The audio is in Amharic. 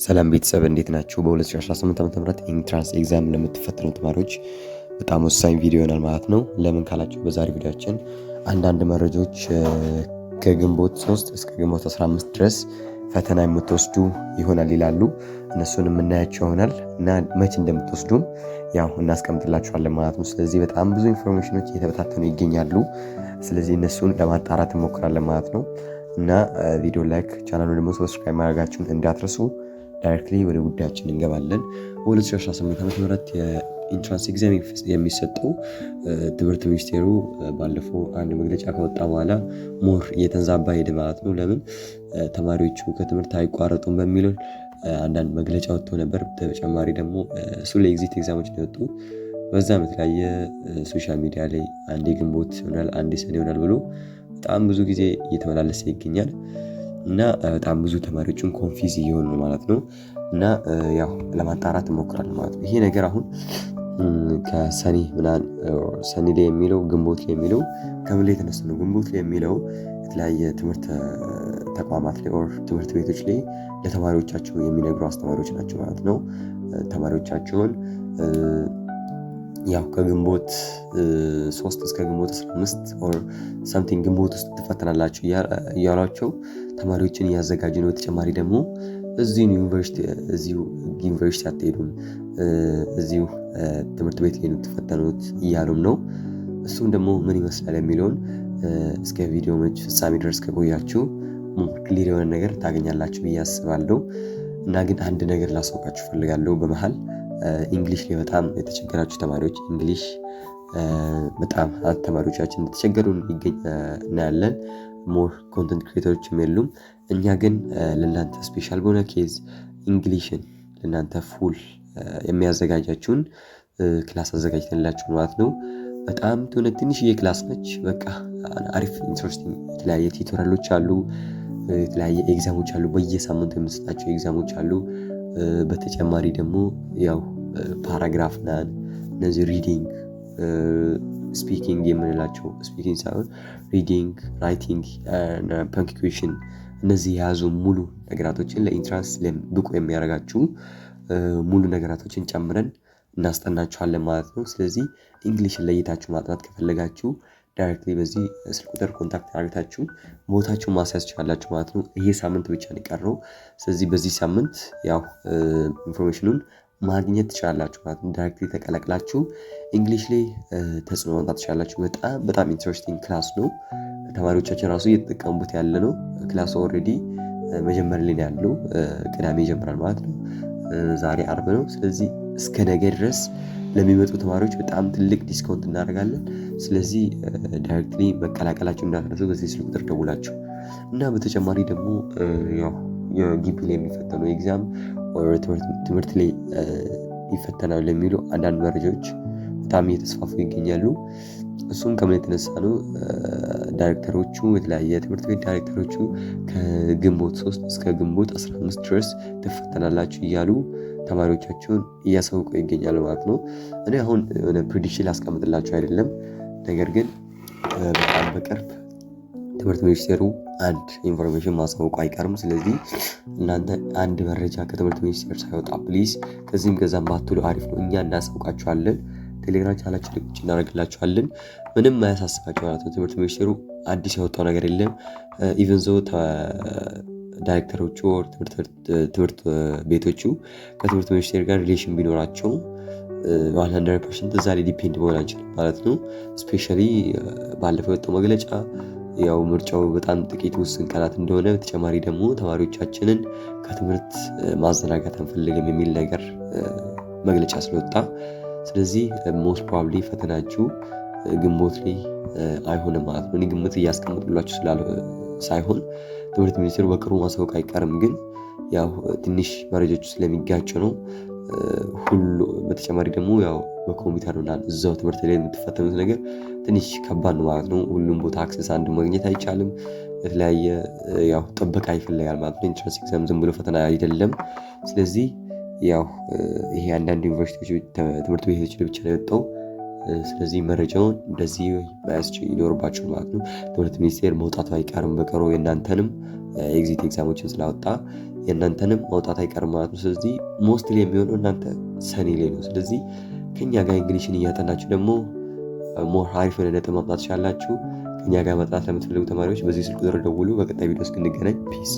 ሰላም ቤተሰብ እንዴት ናችሁ? በ2018 ዓ.ም ኢንትራንስ ኤግዛም ለምትፈተኑ ተማሪዎች በጣም ወሳኝ ቪዲዮ ይሆናል ማለት ነው። ለምን ካላችሁ በዛሬ ቪዲዮአችን አንዳንድ መረጃዎች ከግንቦት 3 እስከ ግንቦት 15 ድረስ ፈተና የምትወስዱ ይሆናል ይላሉ። እነሱን የምናያቸው ይሆናል እና መቼ እንደምትወስዱም ያው እናስቀምጥላችኋለን ማለት ነው። ስለዚህ በጣም ብዙ ኢንፎርሜሽኖች እየተበታተኑ ይገኛሉ። ስለዚህ እነሱን ለማጣራት እንሞክራለን ማለት ነው። እና ቪዲዮ ላይክ፣ ቻናሉን ደግሞ ሰብስክራይብ ማድረጋችሁን እንዳትረሱ። ዳይሬክትሊ ወደ ጉዳያችን እንገባለን። በ2018 ዓ.ም የኢንትራንስ ኤግዛም የሚሰጠው ትምህርት ሚኒስቴሩ ባለፈው አንድ መግለጫ ከወጣ በኋላ ሞር እየተንዛባ ሄደ ማለት ነው። ለምን ተማሪዎቹ ከትምህርት አይቋረጡም በሚል አንዳንድ መግለጫ ወጥቶ ነበር። በተጨማሪ ደግሞ እሱ ለኤግዚት ኤግዛሞች ነው የወጡ። በዛም የተለያየ ሶሻል ሚዲያ ላይ አንዴ ግንቦት ይሆናል አንዴ ሰኔ ይሆናል ብሎ በጣም ብዙ ጊዜ እየተመላለሰ ይገኛል እና በጣም ብዙ ተማሪዎችን ኮንፊዝ እየሆኑ ነው ማለት ነው። እና ያው ለማጣራት እንሞክራለን ማለት ነው። ይሄ ነገር አሁን ከሰኔ ምናምን ሰኔ ላይ የሚለው ግንቦት ላይ የሚለው ከምን ላይ የተነሳ ነው? ግንቦት ላይ የሚለው የተለያየ ትምህርት ተቋማት ላይ ኦር ትምህርት ቤቶች ላይ ለተማሪዎቻቸው የሚነግሩ አስተማሪዎች ናቸው ማለት ነው። ተማሪዎቻቸውን ያው ከግንቦት 3 እስከ ግንቦት 15 ኦር ሳምቲንግ ግንቦት ውስጥ ትፈተናላችሁ እያሏቸው ተማሪዎችን እያዘጋጁ ነው። በተጨማሪ ደግሞ እዚሁ ዩኒቨርሲቲ አትሄዱም፣ እዚሁ ትምህርት ቤት ላይ ነው የምትፈተኑት እያሉም ነው። እሱም ደግሞ ምን ይመስላል የሚለውን እስከ ቪዲዮ ፍጻሜ ድረስ ከቆያችሁ ክሊር የሆነ ነገር ታገኛላችሁ ብዬ አስባለሁ። እና ግን አንድ ነገር ላሳውቃችሁ ፈልጋለሁ። በመሃል እንግሊሽ ላይ በጣም የተቸገራችሁ ተማሪዎች እንግሊሽ በጣም ተማሪዎቻችን እንደተቸገሩ እናያለን። ሞር ኮንተንት ክሬተሮችም የሉም። እኛ ግን ለእናንተ ስፔሻል በሆነ ኬዝ እንግሊሽን ለእናንተ ፉል የሚያዘጋጃችሁን ክላስ አዘጋጅተንላችሁ ማለት ነው። በጣም ትንሽዬ ክላስ ነች። በቃ አሪፍ ኢንትረስቲንግ የተለያየ ቲዩቶሪያሎች አሉ፣ የተለያየ ኤግዛሞች አሉ፣ በየሳምንቱ የምንሰጣቸው ኤግዛሞች አሉ። በተጨማሪ ደግሞ ያው ፓራግራፍ ናን እነዚህ ሪዲንግ ስፒኪንግ የምንላቸው ስፒኪንግ ሳይሆን ሪዲንግ፣ ራይቲንግ፣ ፐንክቹዌሽን እነዚህ የያዙ ሙሉ ነገራቶችን ለኢንትራንስ ብቁ የሚያደርጋችሁ ሙሉ ነገራቶችን ጨምረን እናስጠናችኋለን ማለት ነው። ስለዚህ እንግሊሽን ለይታችሁ ማጥናት ከፈለጋችሁ ዳይሬክትሊ በዚህ ስልክ ቁጥር ኮንታክት አድርጋችሁ ቦታችሁን ማስያዝ ትችላላችሁ ማለት ነው። ይሄ ሳምንት ብቻ ነው የቀረው። ስለዚህ በዚህ ሳምንት ያው ኢንፎርሜሽኑን ማግኘት ትችላላችሁ ማለት ነው። ዳይሬክትሊ ተቀላቅላችሁ እንግሊሽ ላይ ተጽዕኖ ማምጣት ትችላላችሁ። በጣም ኢንትረስቲንግ ክላስ ነው። ተማሪዎቻችን ራሱ እየተጠቀሙበት ያለ ነው። ክላሱ ኦልሬዲ መጀመሪያ ላይ ያለው ቅዳሜ ይጀምራል ማለት ነው። ዛሬ አርብ ነው። ስለዚህ እስከ ነገ ድረስ ለሚመጡ ተማሪዎች በጣም ትልቅ ዲስካውንት እናደርጋለን። ስለዚህ ዳይሬክትሊ መቀላቀላችሁ እንዳትረሱ። በዚህ ስልክ ቁጥር ደውላችሁ እና በተጨማሪ ደግሞ ያው የግቢ ላይ የሚፈተኑ ኤግዛም ትምህርት ላይ ይፈተናሉ የሚሉ አንዳንድ መረጃዎች በጣም እየተስፋፉ ይገኛሉ። እሱም ከምን የተነሳ ነው? ዳይሬክተሮቹ የተለያየ ትምህርት ቤት ዳይሬክተሮቹ ከግንቦት 3 እስከ ግንቦት 15 ድረስ ትፈተናላችሁ እያሉ ተማሪዎቻቸውን እያሳውቁ ይገኛሉ ማለት ነው። እኔ አሁን የሆነ ፕሪዲክሽን ላስቀምጥላችሁ አይደለም፣ ነገር ግን በጣም በቅርብ ትምህርት ሚኒስቴሩ አንድ ኢንፎርሜሽን ማሳወቁ አይቀርም። ስለዚህ እናንተ አንድ መረጃ ከትምህርት ሚኒስቴር ሳይወጣ ፕሊዝ ከዚህም ከዛም ባትሉ አሪፍ ነው። እኛ እናሳውቃችኋለን፣ ቴሌግራም ቻናላችን ልቆች እናደርግላችኋለን። ምንም አያሳስባችሁ ማለት ነው። ትምህርት ሚኒስቴሩ አዲስ ያወጣው ነገር የለም። ኢቨን ዞ ዳይሬክተሮቹ ትምህርት ቤቶቹ ከትምህርት ሚኒስቴር ጋር ሪሌሽን ቢኖራቸው 100% እዛ ላይ ዲፔንድ መሆን አንችልም ማለት ነው። ስፔሻሊ ባለፈው የወጣው መግለጫ ያው ምርጫው በጣም ጥቂት ውስን ቀናት እንደሆነ፣ በተጨማሪ ደግሞ ተማሪዎቻችንን ከትምህርት ማዘናጋት አንፈልግም የሚል ነገር መግለጫ ስለወጣ፣ ስለዚህ ሞስት ፕሮባብሊ ፈተናችሁ ግንቦት ላይ አይሆንም ማለት ነው። እኔ ግምት እያስቀምጡላችሁ ሳይሆን ትምህርት ሚኒስቴሩ በቅርቡ ማሳወቅ አይቀርም። ግን ያው ትንሽ መረጃዎቹ ስለሚጋጩ ነው ሁሉ። በተጨማሪ ደግሞ ያው በኮምፒውተር ምናምን እዛው ትምህርት ላይ የምትፈተኑት ነገር ትንሽ ከባድ ነው ማለት ነው። ሁሉም ቦታ አክሰስ አንድ ማግኘት አይቻልም። የተለያየ ያው ጥበቃ ይፈልጋል ማለት ነው። ኢንትራንስ ኤግዛም ዝም ብሎ ፈተና አይደለም። ስለዚህ ያው ይሄ አንዳንድ ዩኒቨርሲቲዎች ትምህርት ቤቶች ብቻ ነው የወጣው። ስለዚህ መረጃውን እንደዚህ መያዝ ይኖርባችሁ ማለት ነው። ትምህርት ሚኒስቴር መውጣቱ አይቀርም በቅርቡ የእናንተንም ኤግዚት ኤግዛሞችን ስላወጣ የእናንተንም ማውጣት አይቀርም ማለት ነው። ስለዚህ ሞስትሊ የሚሆነው እናንተ ሰኔ ላይ ነው። ስለዚህ ከኛ ጋር እንግሊሽን እያጠናችሁ ደግሞ ሞር አሪፍ የሆነ ነጥብ ማምጣት ትችላላችሁ። ከኛ ጋር መጥራት ለምትፈልጉ ተማሪዎች በዚህ ስልክ ቁጥር ደውሉ። በቀጣይ ቪዲዮ እስክንገናኝ ፒስ።